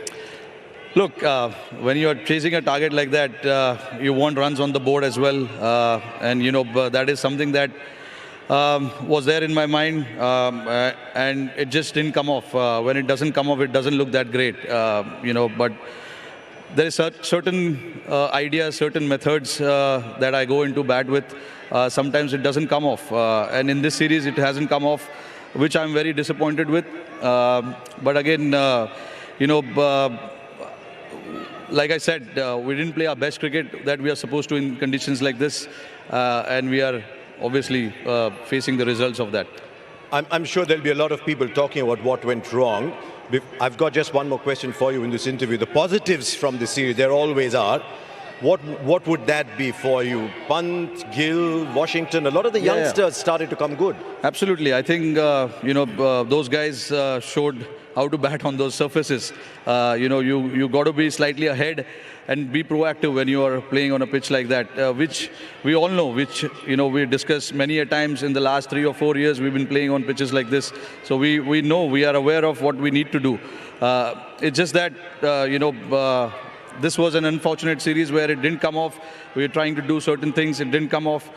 Look, when you're chasing a target like that, you want runs on the board as well. That is something that was there in my mind, and it just didn't come off. When it doesn't come off, it doesn't look that great, but there is certain ideas, certain methods that I go into bat with. Sometimes it doesn't come off, and in this series it hasn't come off, which I'm very disappointed with. But again, like I said, we didn't play our best cricket that we are supposed to in conditions like this, and we are obviously facing the results of that. I'm sure there'll be a lot of people talking about what went wrong. I've got just one more question for you in this interview. The positives from the series, there always are. What would that be for you? Pant, Gill, Washington, a lot of the youngsters started to come good. Absolutely. I think, those guys showed how to bat on those surfaces. You got to be slightly ahead and be proactive when you are playing on a pitch like that, which we all know, we discussed many a times in the last 3 or 4 years we've been playing on pitches like this. So we know, we are aware of what we need to do. It's just that, this was an unfortunate series where it didn't come off. We were trying to do certain things, it didn't come off,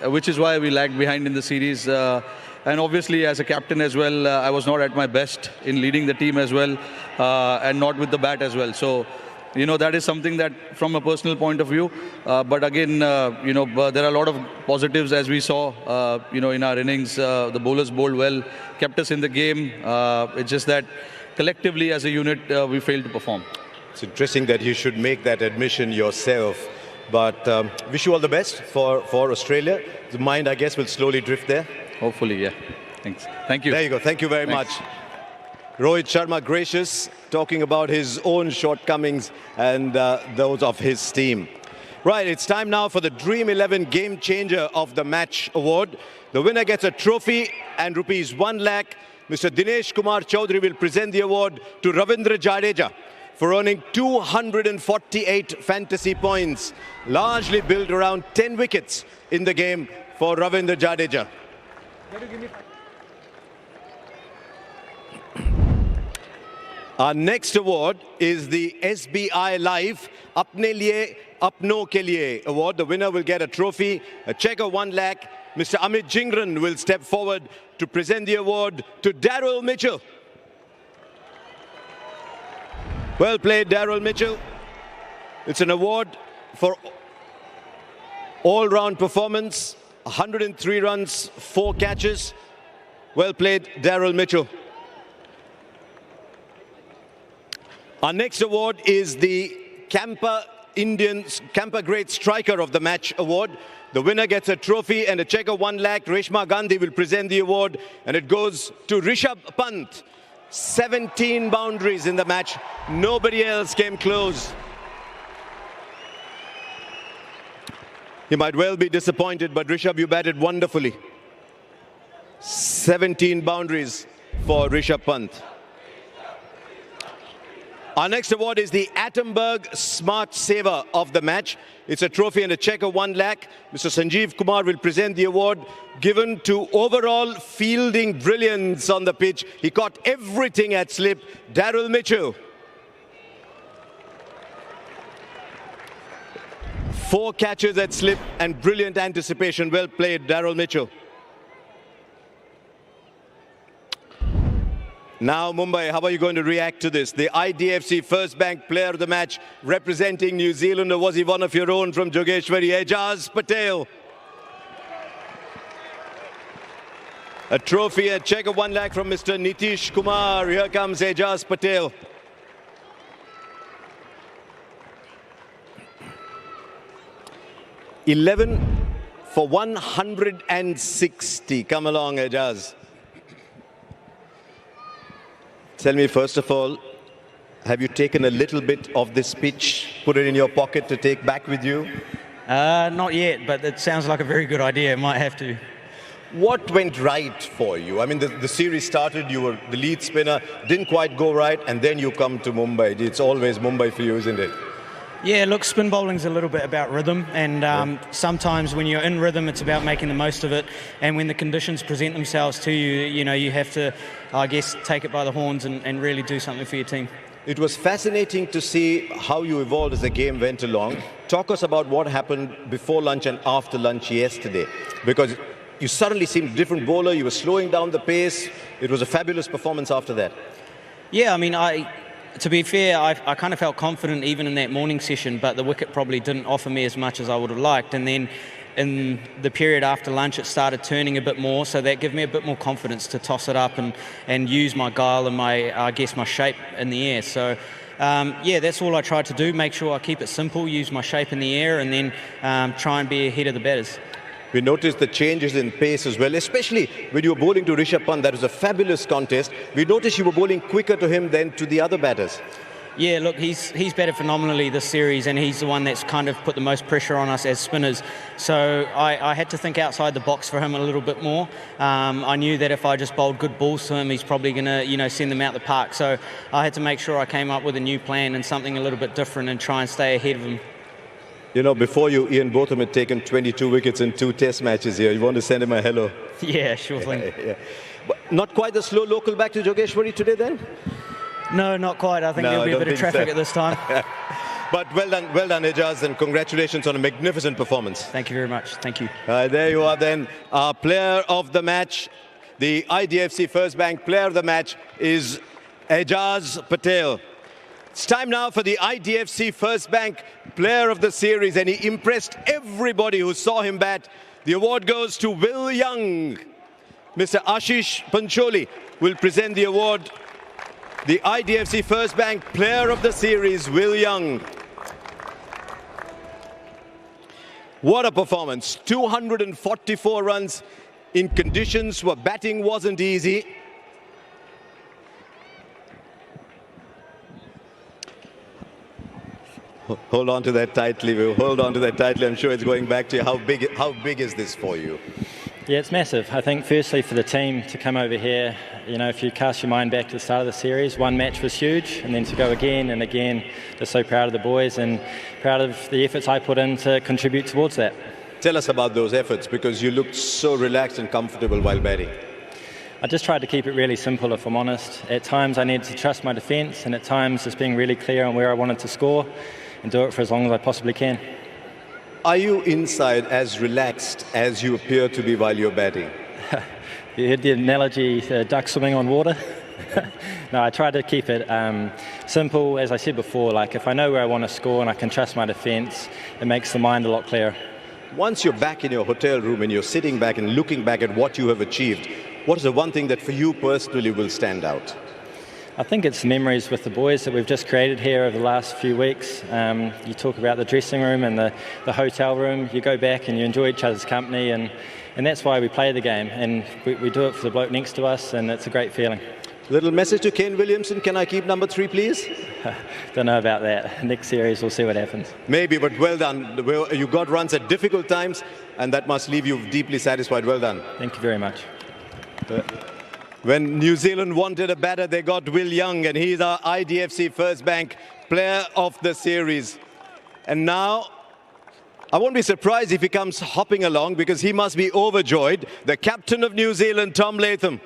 which is why we lagged behind in the series. And obviously, as a captain as well, I was not at my best in leading the team as well, and not with the bat as well. So, that is something that, from a personal point of view, but again, there are a lot of positives as we saw, in our innings. The bowlers bowled well, kept us in the game. It's just that collectively as a unit, we failed to perform. It's interesting that you should make that admission yourself, but wish you all the best for Australia. The mind, I guess, will slowly drift there. Hopefully, yeah. Thanks. Thank you. There you go. Thank you very much. Rohit Sharma, gracious, talking about his own shortcomings and those of his team. Right, it's time now for the Dream 11 Game Changer of the Match Award. The winner gets a trophy and rupees 1 lakh. Mr. Dinesh Kumar Chaudhary will present the award to Ravindra Jadeja for earning 248 fantasy points, largely built around 10 wickets in the game for Ravindra Jadeja. Our next award is the SBI Life Apne Liye Apno Ke Liye award. The winner will get a trophy, a check of 1 lakh. Mr. Amit Jingran will step forward to present the award to Daryl Mitchell. Well played, Daryl Mitchell. It's an award for all-round performance, 103 runs, 4 catches. Well played, Daryl Mitchell. Our next award is the Camper Great Striker of the Match award. The winner gets a trophy and a check of 1 lakh. Reshma Gandhi will present the award, and it goes to Rishabh Pant. 17 boundaries in the match. Nobody else came close. You might well be disappointed, but Rishabh, you batted wonderfully. 17 boundaries for Rishabh Pant. Our next award is the Attenberg Smart Saver of the Match. It's a trophy and a check of 1 lakh. Mr. Sanjeev Kumar will present the award, given to overall fielding brilliance on the pitch. He caught everything at slip. Daryl Mitchell. 4 catches at slip and brilliant anticipation. Well played, Daryl Mitchell. Now, Mumbai, how are you going to react to this? The IDFC First Bank Player of the Match representing New Zealand, or was he one of your own from Jogeshwari? Ejaz Patel. A trophy, a check of 1 lakh from Mr. Nitish Kumar. Here comes Ejaz Patel. $11 for 160. Come along, Ejaz. Tell me, first of all, have you taken a little bit of this pitch, put it in your pocket to take back with you? Not yet, but it sounds like a very good idea. Might have to. What went right for you? I mean, the series started, you were the lead spinner, didn't quite go right, and then you come to Mumbai. It's always Mumbai for you, isn't it? Yeah, look, spin bowling's a little bit about rhythm, and sometimes when you're in rhythm, it's about making the most of it. And when the conditions present themselves to you, you know, you have to, I guess, take it by the horns and really do something for your team. It was fascinating to see how you evolved as the game went along. Talk us about what happened before lunch and after lunch yesterday, because you suddenly seemed a different bowler. You were slowing down the pace. It was a fabulous performance after that. Yeah, I mean, to be fair, I kind of felt confident even in that morning session, but the wicket probably didn't offer me as much as I would have liked. And then in the period after lunch, it started turning a bit more, so that gave me a bit more confidence to toss it up and use my guile and my, I guess, my shape in the air. So, yeah, that's all I tried to do, make sure I keep it simple, use my shape in the air, and then try and be ahead of the batters. We noticed the changes in pace as well, especially when you were bowling to Rishabh Pant. That was a fabulous contest. We noticed you were bowling quicker to him than to the other batters. Yeah, look, he's batted phenomenally this series, and he's the one that's kind of put the most pressure on us as spinners. So I had to think outside the box for him a little bit more. I knew that if I just bowled good balls to him, he's probably going to, you know, send them out the park. So I had to make sure I came up with a new plan and something a little bit different and try and stay ahead of him. You know, before you, Ian Botham had taken 22 wickets in 2 test matches here. You want to send him a hello? Yeah, sure thing. Yeah. But not quite the slow local back to Jogeshwari today then? No, not quite. I think there'll be a bit of traffic at this time. But well done, Ejaz, and congratulations on a magnificent performance. Thank you very much. Thank you. There you are then. Our player of the match, the IDFC First Bank Player of the Match is Ejaz Patel. It's time now for the IDFC First Bank Player of the Series, and he impressed everybody who saw him bat. The award goes to Will Young. Mr. Ashish Pancholi will present the award. The IDFC First Bank Player of the Series, Will Young. What a performance. 244 runs in conditions where batting wasn't easy. Hold on to that tightly, Will. Hold on to that tightly. I'm sure it's going back to you. How big is this for you? Yeah, it's massive. I think firstly for the team to come over here, you know, if you cast your mind back to the start of the series, one match was huge, and then to go again and again, just so proud of the boys and proud of the efforts I put in to contribute towards that. Tell us about those efforts, because you looked so relaxed and comfortable while batting. I just tried to keep it really simple, if I'm honest. At times I needed to trust my defence, and at times just being really clear on where I wanted to score and do it for as long as I possibly can. Are you inside as relaxed as you appear to be while you're batting? You heard the analogy, duck swimming on water? No, I try to keep it simple. As I said before, like if I know where I want to score and I can trust my defence, it makes the mind a lot clearer. Once you're back in your hotel room and you're sitting back and looking back at what you have achieved, what is the one thing that for you personally will stand out? I think it's memories with the boys that we've just created here over the last few weeks. You talk about the dressing room and the hotel room. You go back and you enjoy each other's company, and that's why we play the game. And we do it for the bloke next to us, and it's a great feeling. Little message to Kane Williamson, can I keep number 3, please? Don't know about that. Next series, we'll see what happens. Maybe, but well done. You got runs at difficult times, and that must leave you deeply satisfied. Well done. Thank you very much. When New Zealand wanted a batter, they got Will Young, and he's our IDFC First Bank Player of the Series. And now, I won't be surprised if he comes hopping along, because he must be overjoyed. The captain of New Zealand, Tom Latham.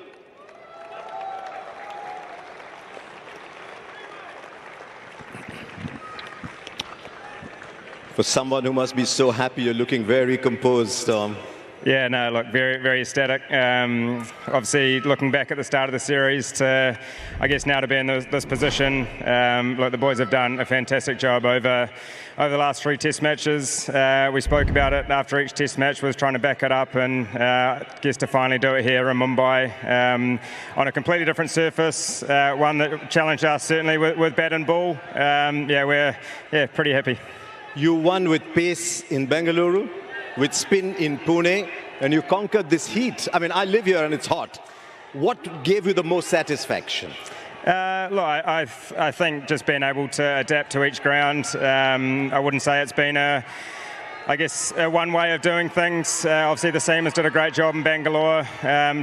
For someone who must be so happy, you're looking very composed, Tom. Yeah, no, look, very, very ecstatic. Obviously, looking back at the start of the series to, I guess, now to be in this position. Look, the boys have done a fantastic job over the last 3 test matches. We spoke about it after each test match, was trying to back it up, and I guess to finally do it here in Mumbai on a completely different surface, one that challenged us certainly with bat and ball. We're pretty happy. You won with pace in Bengaluru, with spin in Pune, and you conquered this heat. I mean, I live here and it's hot. What gave you the most satisfaction? I think just being able to adapt to each ground. I wouldn't say it's been one way of doing things. Obviously the Seamers did a great job in Bangalore.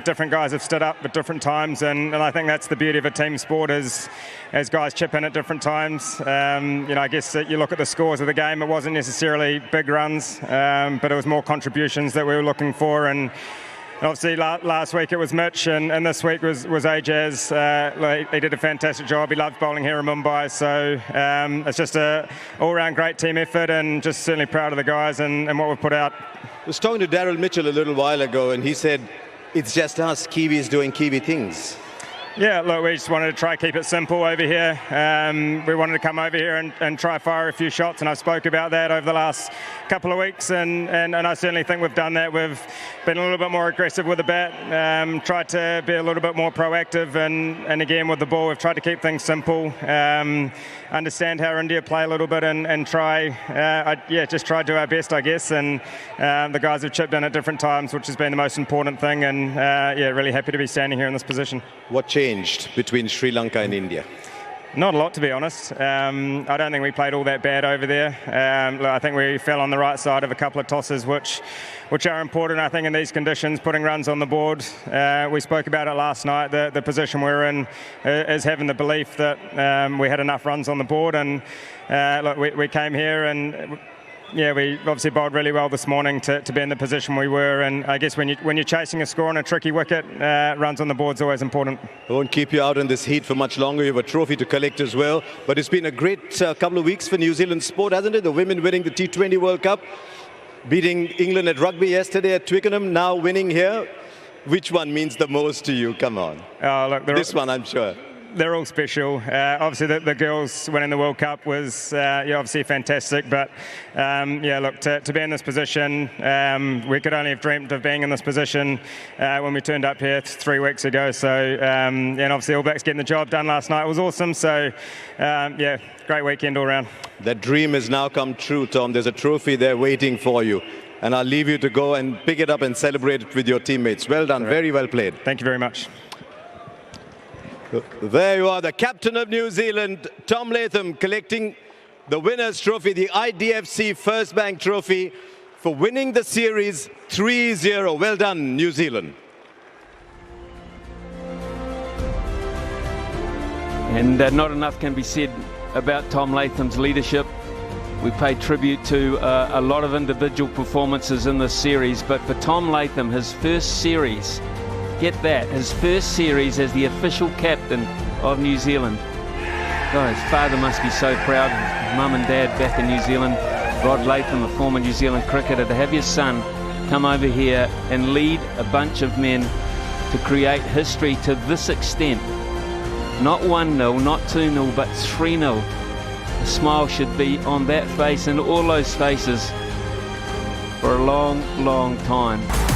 Different guys have stood up at different times, and I think that's the beauty of a team sport, is as guys chip in at different times. I guess you look at the scores of the game, it wasn't necessarily big runs, but it was more contributions that we were looking for. And obviously last week it was Mitch, and this week was Ajaz. He did a fantastic job. He loves bowling here in Mumbai, so it's just a all-round great team effort, and just certainly proud of the guys and what we've put out. I was talking to Daryl Mitchell a little while ago, and he said, it's just us Kiwis doing Kiwi things. Yeah, look, we just wanted to try keep it simple over here. We wanted to come over here and try fire a few shots, and I spoke about that over the last couple of weeks, and I certainly think we've done that. We've been a little bit more aggressive with the bat, tried to be a little bit more proactive, and again with the ball, we've tried to keep things simple, understand how India play a little bit, and just try to do our best, I guess. And the guys have chipped in at different times, which has been the most important thing, and really happy to be standing here in this position. What changed between Sri Lanka and India? Not a lot, to be honest. I don't think we played all that bad over there. I think we fell on the right side of a couple of tosses, which are important, I think, in these conditions, putting runs on the board. We spoke about it last night. The position we're in is having the belief that we had enough runs on the board, and we came here and we obviously bowled really well this morning to be in the position we were, and I guess when you're chasing a score on a tricky wicket, runs on the board's always important. I won't keep you out in this heat for much longer. You have a trophy to collect as well, but it's been a great couple of weeks for New Zealand sport, hasn't it? The women winning the T20 World Cup, beating England at rugby yesterday at Twickenham, now winning here. Which one means the most to you? Come on. This one, I'm sure. They're all special. Obviously, the girls winning the World Cup was obviously fantastic. But to be in this position, we could only have dreamt of being in this position when we turned up here 3 weeks ago. So, and obviously, All Blacks getting the job done last night was awesome. So, great weekend all round. That dream has now come true, Tom. There's a trophy there waiting for you. And I'll leave you to go and pick it up and celebrate it with your teammates. Well done. Very well played. Thank you very much. There you are, the captain of New Zealand, Tom Latham, collecting the winner's trophy, the IDFC First Bank trophy, for winning the series 3-0. Well done, New Zealand. And not enough can be said about Tom Latham's leadership. We paid tribute to a lot of individual performances in this series, but for Tom Latham, his first series Get that, his first series as the official captain of New Zealand. God, his father must be so proud. Mum and dad back in New Zealand. Rod Latham, a former New Zealand cricketer, to have your son come over here and lead a bunch of men to create history to this extent. Not 1-0, not 2-0, but 3-0. The smile should be on that face and all those faces for a long, long time.